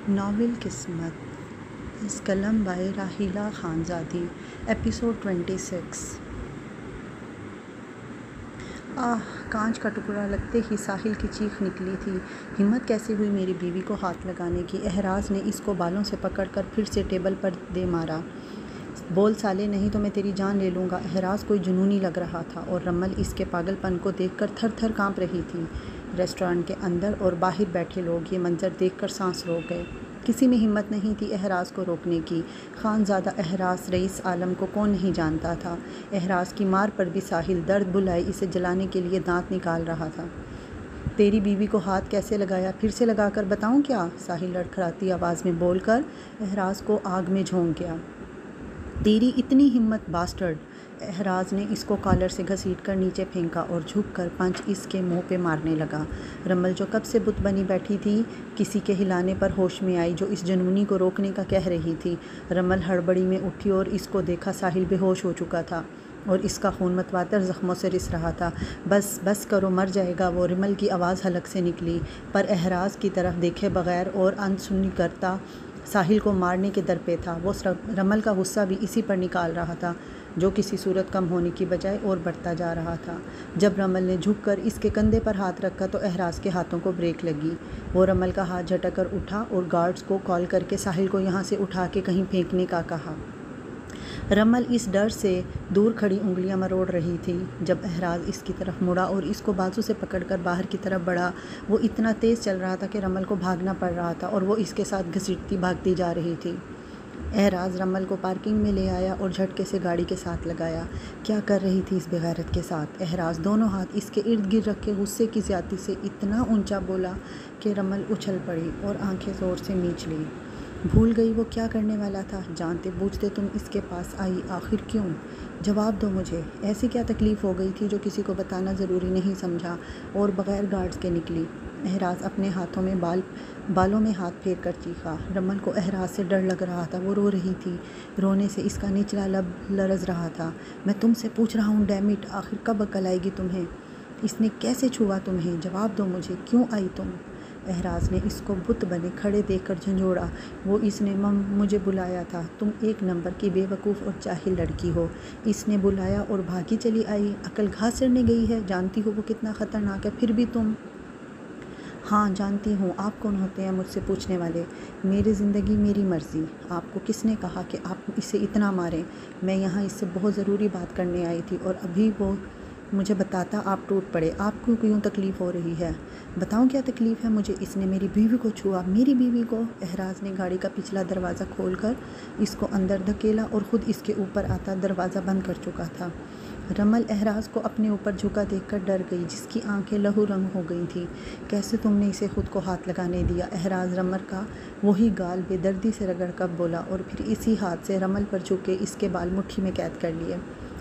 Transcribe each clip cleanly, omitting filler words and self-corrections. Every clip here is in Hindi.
नावल किस्मत इस कलम बाय राहिला खानजादी एपिसोड 26। आह, कांच का टुकड़ा लगते ही साहिल की चीख निकली थी। हिम्मत कैसे हुई मेरी बीवी को हाथ लगाने की। एहराज ने इसको बालों से पकड़कर फिर से टेबल पर दे मारा। बोल साले, नहीं तो मैं तेरी जान ले लूँगा। एहराज कोई जुनूनी लग रहा था और रमल इसके पागलपन को देखकर थर थर काँप रही थी। रेस्टोरेंट के अंदर और बाहर बैठे लोग ये मंजर देखकर सांस रोक गए। किसी में हिम्मत नहीं थी एहराज को रोकने की। खानज़ादा एहराज रईस आलम को कौन नहीं जानता था। एहराज की मार पर भी साहिल दर्द बुलाए इसे जलाने के लिए दांत निकाल रहा था। तेरी बीवी को हाथ कैसे लगाया, फिर से लगाकर बताऊं क्या? साहिल लड़खड़ाती आवाज़ में बोलकर एहराज को आग में झोंक गया। तेरी इतनी हिम्मत बास्टर्ड! एहराज ने इसको कॉलर से घसीटकर नीचे फेंका और झुककर पंच इसके मुंह पे मारने लगा। रमल जो कब से बुत बनी बैठी थी, किसी के हिलाने पर होश में आई, जो इस जुनूनी को रोकने का कह रही थी। रमल हड़बड़ी में उठी और इसको देखा साहिल बेहोश हो चुका था और इसका खून मतवातर ज़ख्मों से रिस रहा था। बस बस करो, मर जाएगा वो। रमल की आवाज़ हलक से निकली, पर एहराज की तरफ देखे बगैर और अनसुनी करता साहिल को मारने के दर पे था। वो रमल का गुस्सा भी इसी पर निकाल रहा था, जो किसी सूरत कम होने की बजाय और बढ़ता जा रहा था। जब रमल ने झुककर इसके कंधे पर हाथ रखा तो एहराज के हाथों को ब्रेक लगी। वो रमल का हाथ झटक कर उठा और गार्ड्स को कॉल करके साहिल को यहाँ से उठा के कहीं फेंकने का कहा। रमल इस डर से दूर खड़ी उंगलियां मरोड़ रही थी। जब एहराज इसकी तरफ मुड़ा और इसको बाजू से पकड़कर बाहर की तरफ बढ़ा, वो इतना तेज़ चल रहा था कि रमल को भागना पड़ रहा था और वो इसके साथ घसीटती भागती जा रही थी। एहराज रमल को पार्किंग में ले आया और झटके से गाड़ी के साथ लगाया। क्या कर रही थी इस बेगैरत के साथ? एहराज दोनों हाथ इसके इर्द गिर्द रख के गुस्से की ज़्यादती से इतना ऊंचा बोला कि रमल उछल पड़ी और आंखें ज़ोर से मींच ली। भूल गई वो क्या करने वाला था? जानते बूझते तुम इसके पास आई, आखिर क्यों? जवाब दो मुझे। ऐसी क्या तकलीफ़ हो गई थी जो किसी को बताना ज़रूरी नहीं समझा और बग़ैर गार्ड्स के निकली? एहराज अपने हाथों में बालों में हाथ फेर कर चीखा। रमल को एहराज से डर लग रहा था। वो रो रही थी। रोने से इसका निचला लब लरज़ रहा था। मैं तुमसे पूछ रहा हूँ, डैम इट, आखिर कब अकल आएगी तुम्हें? इसने कैसे छुआ तुम्हें? जवाब दो मुझे, क्यों आई तुम? एहराज ने इसको बुत बने खड़े देखकर झंझोड़ा। वो इसने मुझे बुलाया था। तुम एक नंबर की बेवकूफ़ और जाहिल लड़की हो। इसने बुलाया और भागी चली आई। अकल घास चढ़ने गई है। जानती हो वो कितना ख़तरनाक है, फिर भी तुम? हाँ जानती हूँ। आप कौन होते हैं मुझसे पूछने वाले? मेरी ज़िंदगी मेरी मर्ज़ी। आपको किसने कहा कि आप इसे इतना मारें? मैं यहाँ इससे बहुत ज़रूरी बात करने आई थी और अभी वो मुझे बताता आप टूट पड़े। आपको क्यों तकलीफ़ हो रही है? बताऊँ क्या तकलीफ़ है मुझे? इसने मेरी बीवी को छुआ। मेरी बीवी को? एहराज ने गाड़ी का पिछला दरवाज़ा खोलकर इसको अंदर धकेला और ख़ुद इसके ऊपर आता दरवाज़ा बंद कर चुका था। रमल एहराज को अपने ऊपर झुका देखकर डर गई, जिसकी आंखें लहू रंग हो गई थी। कैसे तुमने इसे खुद को हाथ लगाने दिया? एहराज रमल का वही गाल बेदर्दी से रगड़ कर बोला और फिर इसी हाथ से रमल पर झुके इसके बाल मुट्ठी में कैद कर लिए।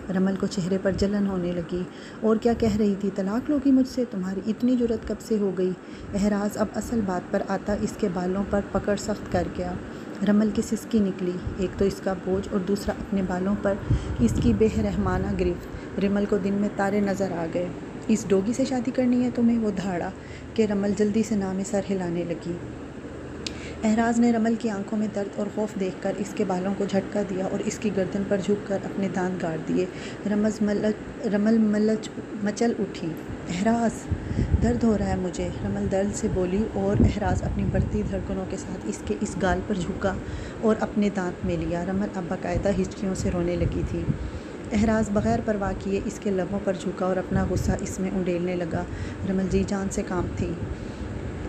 रमल को चेहरे पर जलन होने लगी। और क्या कह रही थी? तलाक लोगी मुझसे? तुम्हारी इतनी जुर्रत कब से हो गई? एहराज अब असल बात पर आता इसके बालों पर पकड़ सख्त कर गया। रमल की सिसकी निकली। एक तो इसका बोझ और दूसरा अपने बालों पर इसकी बेरहमाना गिरफ्त। रमल को दिन में तारे नज़र आ गए। इस डोगी से शादी करनी है तुम्हें? वो धाड़ा कि रमल जल्दी से नामे सर हिलाने लगी। एहराज ने रमल की आंखों में दर्द और खौफ देखकर इसके बालों को झटका दिया और इसकी गर्दन पर झुककर अपने दांत गाड़ दिए। रमल मचल उठी। एहराज, दर्द हो रहा है मुझे, रमल दर्द से बोली और एहराज अपनी बढ़ती धड़कनों के साथ इसके इस गाल पर झुका और अपने दांत में लिया। रमल अब बाकायदा हिचकियों से रोने लगी थी। एहराज बग़ैर परवाह किए इसके लबों पर झुका और अपना गुस्सा इसमें उंडेलने लगा। रमल जी जान से काम थी।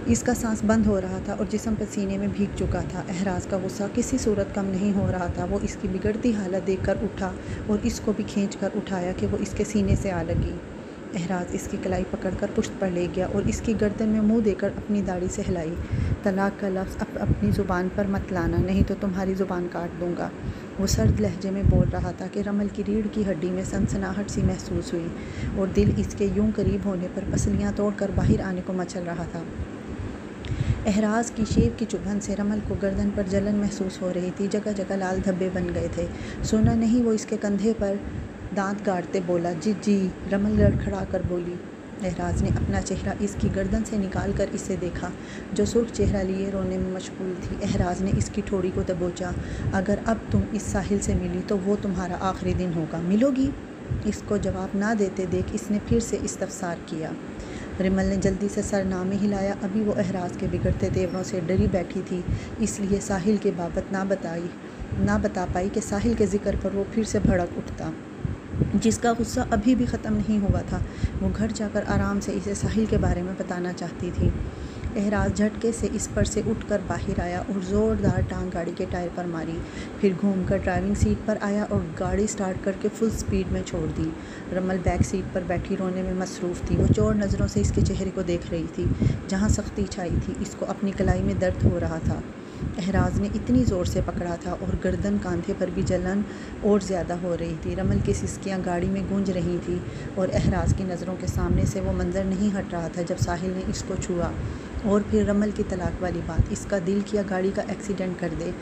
इसका सांस बंद हो रहा था और जिस्म पसीने में भीग चुका था। एहराज का गुस्सा किसी सूरत कम नहीं हो रहा था। वो इसकी बिगड़ती हालत देखकर उठा और इसको भी खींचकर उठाया कि वो इसके सीने से आ लगी। एहराज इसकी कलाई पकड़कर पुश्त पर ले गया और इसकी गर्दन में मुंह देकर अपनी दाढ़ी से हिलाई। तलाक का लफ्ज़ अपनी ज़ुबान पर मत लाना, नहीं तो तुम्हारी ज़ुबान काट दूँगा। वो सर्द लहजे में बोल रहा था कि रमल की रीढ़ की हड्डी में सनसनाहट सी महसूस हुई और दिल इसके यूं करीब होने पर पसलियाँ तोड़कर बाहर आने को मचल रहा था। एहराज की शेव की चुभन से रमल को गर्दन पर जलन महसूस हो रही थी। जगह जगह लाल धब्बे बन गए थे। सुना नहीं वो इसके कंधे पर दांत गाड़ते बोला। जी जी, रमल लड़खड़ा कर बोली। एहराज ने अपना चेहरा इसकी गर्दन से निकाल कर इसे देखा, जो सुर्ख चेहरा लिए रोने में मशगूल थी। एहराज ने इसकी ठोड़ी को दबोचा। अगर अब तुम इस साहिल से मिली तो वो तुम्हारा आखिरी दिन होगा। मिलोगी? इसको जवाब ना देते देख इसने फिर से इस्तफसार किया। रिमल ने जल्दी से सर नामे हिलाया। अभी वो एहराज के बिगड़ते तेवरों से डरी बैठी थी, इसलिए साहिल के बाबत ना बता पाई कि साहिल के ज़िक्र पर वो फिर से भड़क उठता, जिसका गुस्सा अभी भी ख़त्म नहीं हुआ था। वो घर जाकर आराम से इसे साहिल के बारे में बताना चाहती थी। एहराज झटके से इस पर से उठकर बाहर आया और ज़ोरदार टांग गाड़ी के टायर पर मारी। फिर घूमकर ड्राइविंग सीट पर आया और गाड़ी स्टार्ट करके फुल स्पीड में छोड़ दी। रमल बैक सीट पर बैठी रोने में मसरूफ़ थी। वो चोर नज़रों से इसके चेहरे को देख रही थी, जहाँ सख्ती छाई थी। इसको अपनी कलाई में दर्द हो रहा था। एहराज ने इतनी ज़ोर से पकड़ा था और गर्दन कांधे पर भी जलन और ज़्यादा हो रही थी। रमल की सिसकियाँ गाड़ी में गूंज रही थी और एहराज की नज़रों के सामने से वो मंज़र नहीं हट रहा था जब साहिल ने इसको छुआ। और फिर रमल की तलाक वाली बात, इसका दिल किया गाड़ी का एक्सीडेंट कर दे,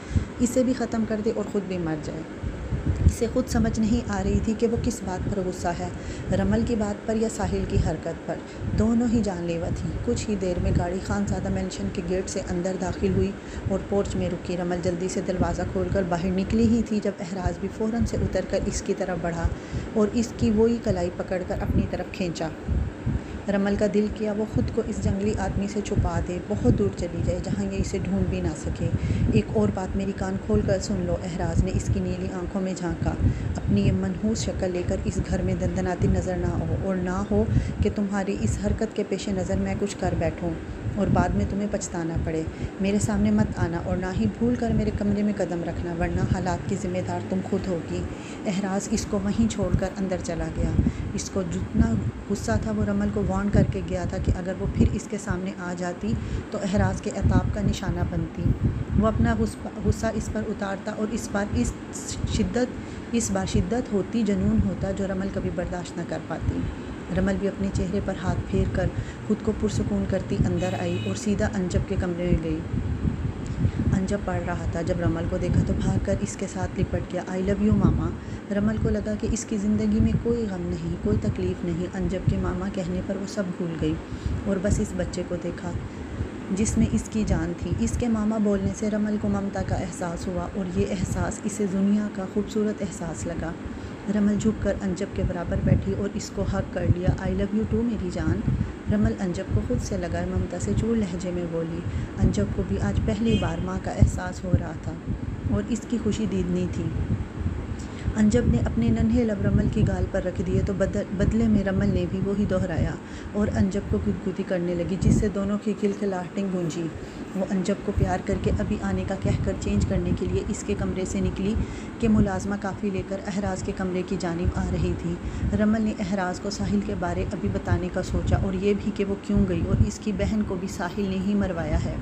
इसे भी ख़त्म कर दे और ख़ुद भी मर जाए। इसे खुद समझ नहीं आ रही थी कि वो किस बात पर गुस्सा है, रमल की बात पर या साहिल की हरकत पर। दोनों ही जानलेवा थी। कुछ ही देर में गाड़ी खानज़ादा मेंशन के गेट से अंदर दाखिल हुई और पोर्च में रुकी। रमल जल्दी से दरवाज़ा खोलकर बाहर निकली ही थी जब एहराज भी फ़ौरन से उतरकर इसकी तरफ बढ़ा और इसकी वही कलाई पकड़कर अपनी तरफ खींचा। रमल का दिल किया वो ख़ुद को इस जंगली आदमी से छुपा दे, बहुत दूर चली जाए जहाँ ये इसे ढूंढ भी ना सके। एक और बात मेरी कान खोल कर सुन लो। एहराज ने इसकी नीली आंखों में झांका। अपनी ये मनहूस शक्ल लेकर इस घर में दंदनाती नज़र ना हो, और ना हो कि तुम्हारी इस हरकत के पेश नज़र मैं कुछ कर बैठूँ और बाद में तुम्हें पछताना पड़े। मेरे सामने मत आना और ना ही भूल कर मेरे कमरे में कदम रखना, वरना हालात की ज़िम्मेदार तुम खुद होगी। एहराज इसको वहीं छोड़कर अंदर चला गया। इसको जितना गुस्सा था वो रमल को वार्न करके गया था कि अगर वो फिर इसके सामने आ जाती तो एहराज के अताब का निशाना बनती। वो अपना गुस्सा इस पर उतारता और इस बार शिद्दत होती, जुनून होता जो रमल कभी बर्दाश्त न कर पाती। रमल भी अपने चेहरे पर हाथ फेर कर खुद को पुरसुकून करती अंदर आई और सीधा अंजब के कमरे में गई। अंजब पढ़ रहा था। जब रमल को देखा तो भागकर इसके साथ लिपट गया। आई लव यू मामा। रमल को लगा कि इसकी ज़िंदगी में कोई गम नहीं, कोई तकलीफ़ नहीं। अंजब के मामा कहने पर वो सब भूल गई और बस इस बच्चे को देखा जिसमें इसकी जान थी। इसके मामा बोलने से रमल को ममता का एहसास हुआ और ये एहसास इसे दुनिया का खूबसूरत एहसास लगा। रमल झुककर अंजब के बराबर बैठी और इसको हक कर लिया। आई लव यू टू मेरी जान। रमल अंजब को खुद से लगाए ममता से चूर लहजे में बोली। अंजब को भी आज पहली बार माँ का एहसास हो रहा था और इसकी खुशी दीदनी थी। अंजब ने अपने नन्हे लब रमल की गाल पर रख दिए तो बदले में रमल ने भी वही दोहराया और अंजब को गुदगुदी करने लगी, जिससे दोनों की खिलखिलाहटें गूंजी। वो अंजब को प्यार करके अभी आने का कहकर चेंज करने के लिए इसके कमरे से निकली कि मुलाजमा काफ़ी लेकर एहराज के कमरे की जानिब आ रही थी। रमल ने एहराज को साहिल के बारे अभी बताने का सोचा और ये भी कि वो क्यों गई और इसकी बहन को भी साहिल ने ही मरवाया है,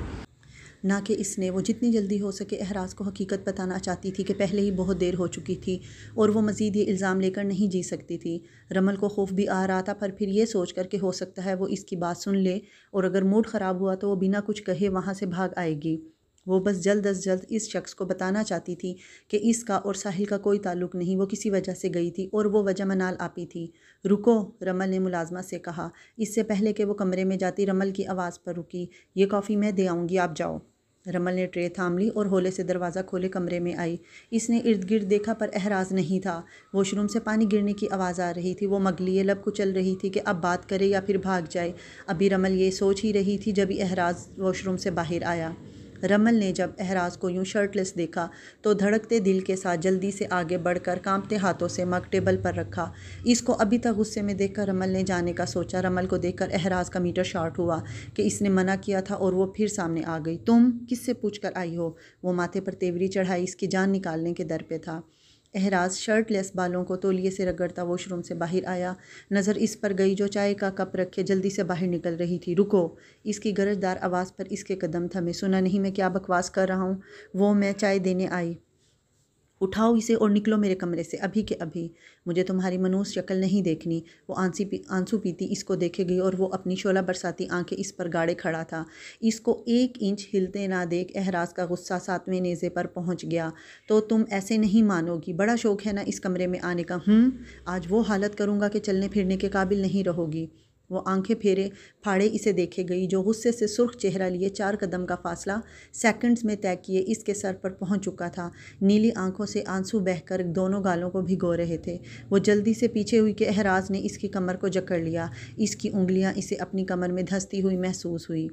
ना कि इसने। वो जितनी जल्दी हो सके एहराज को हकीकत बताना चाहती थी कि पहले ही बहुत देर हो चुकी थी और वो मज़ीद ये इल्ज़ाम लेकर नहीं जी सकती थी। रमल को खौफ भी आ रहा था, पर फिर ये सोच कर कि हो सकता है वो इसकी बात सुन ले और अगर मूड ख़राब हुआ तो वो बिना कुछ कहे वहाँ से भाग आएगी। वो बस जल्द अज जल्द इस शख्स को बताना चाहती थी कि इसका और साहिल का कोई ताल्लुक़ नहीं, वो किसी वजह से गई थी और वो वजह मनाल आपी थी। रुको, रमल ने मुलाजमा से कहा। इससे पहले कि वो कमरे में जाती रमल की आवाज़ पर रुकी। ये कॉफ़ी मैं दे आऊँगी, आप जाओ। रमल ने ट्रे थाम ली और होले से दरवाज़ा खोले कमरे में आई। इसने इर्द गिर्द देखा पर एहराज नहीं था। वॉशरूम से पानी गिरने की आवाज़ आ रही थी। वो मगलिए लब कुचल रही थी कि अब बात करे या फिर भाग जाए। अभी रमल ये सोच ही रही थी जब एहराज वॉशरूम से बाहर आया। रमल ने जब एहराज को यूं शर्टलेस देखा तो धड़कते दिल के साथ जल्दी से आगे बढ़कर कांपते हाथों से मग टेबल पर रखा। इसको अभी तक गुस्से में देखकर रमल ने जाने का सोचा। रमल को देखकर एहराज का मीटर शॉर्ट हुआ कि इसने मना किया था और वो फिर सामने आ गई। तुम किससे पूछ कर आई हो? वो माथे पर तेवरी चढ़ाई इसकी जान निकालने के दर पे था। एहराज शर्टलेस बालों को तौलिए से रगड़ता वॉशरूम से बाहर आया। नज़र इस पर गई जो चाय का कप रखे जल्दी से बाहर निकल रही थी। रुको, इसकी गरजदार आवाज़ पर इसके कदम थमे। सुना नहीं मैं क्या बकवास कर रहा हूँ? वो मैं चाय देने आई। उठाओ इसे और निकलो मेरे कमरे से अभी के अभी। मुझे तुम्हारी मनूस शक्ल नहीं देखनी। वो आंसू पीती इसको देखे गई और वो अपनी शोला बरसाती आंखें इस पर गाड़े खड़ा था। इसको 1 इंच हिलते ना देख एहराज का गुस्सा 7वें नेज़े पर पहुंच गया। तो तुम ऐसे नहीं मानोगी? बड़ा शौक़ है ना इस कमरे में आने का? आज वो हालत करूँगा कि चलने फिरने के काबिल नहीं रहोगी। वो आंखें फेरे फाड़े इसे देखे गई, जो गुस्से से सुर्ख चेहरा लिए 4 कदम का फासला सेकंड्स में तय किए इसके सर पर पहुंच चुका था। नीली आंखों से आंसू बहकर दोनों गालों को भिगो रहे थे। वो जल्दी से पीछे हुई कि एहराज ने इसकी कमर को जकड़ लिया। इसकी उंगलियां इसे अपनी कमर में धंसती हुई महसूस हुई।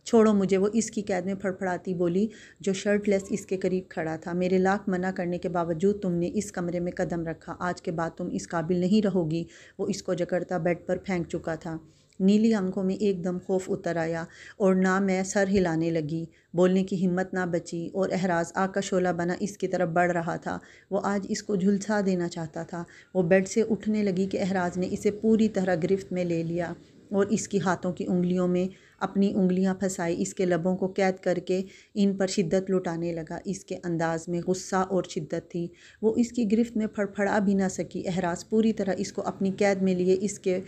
छोड़ो मुझे, वो इसकी कैद में फड़फड़ाती बोली, जो शर्टलेस इसके करीब खड़ा था। मेरे लाख मना करने के बावजूद तुमने इस कमरे में कदम रखा। आज के बाद तुम इस काबिल नहीं रहोगी। वो इसको जकड़ता बेड पर फेंक चुका था। नीली आंखों में एकदम खौफ उतर आया और ना मैं सर हिलाने लगी। बोलने की हिम्मत ना बची और एहराज आग का शोला बना इसकी तरफ बढ़ रहा था। वो आज इसको झुलसा देना चाहता था। वो बेड से उठने लगी कि एहराज ने इसे पूरी तरह गिरफ्त में ले लिया और इसकी हाथों की उंगलियों में अपनी उंगलियां फंसाई, इसके लबों को कैद करके इन पर शिद्दत लुटाने लगा। इसके अंदाज में गुस्सा और शिद्दत थी। वो इसकी गिरफ्त में फड़फड़ा भी ना सकी। एहराज पूरी तरह इसको अपनी कैद में लिए इसके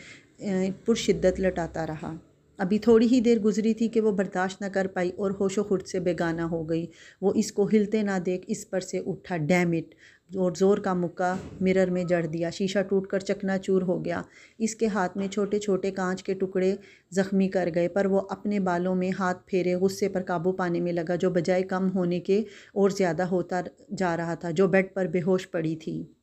पुरशिद्दत लटाता रहा। अभी थोड़ी ही देर गुजरी थी कि वो बर्दाश्त न कर पाई और होशो खुर्द से बेगाना हो गई। वो इसको हिलते ना देख इस पर से उठा। Damn it! और ज़ोर का मुक्का मिरर में जड़ दिया। शीशा टूटकर चकनाचूर हो गया। इसके हाथ में छोटे छोटे कांच के टुकड़े ज़ख्मी कर गए, पर वो अपने बालों में हाथ फेरे गुस्से पर काबू पाने में लगा, जो बजाय कम होने के और ज़्यादा होता जा रहा था। जो बेड पर बेहोश पड़ी थी।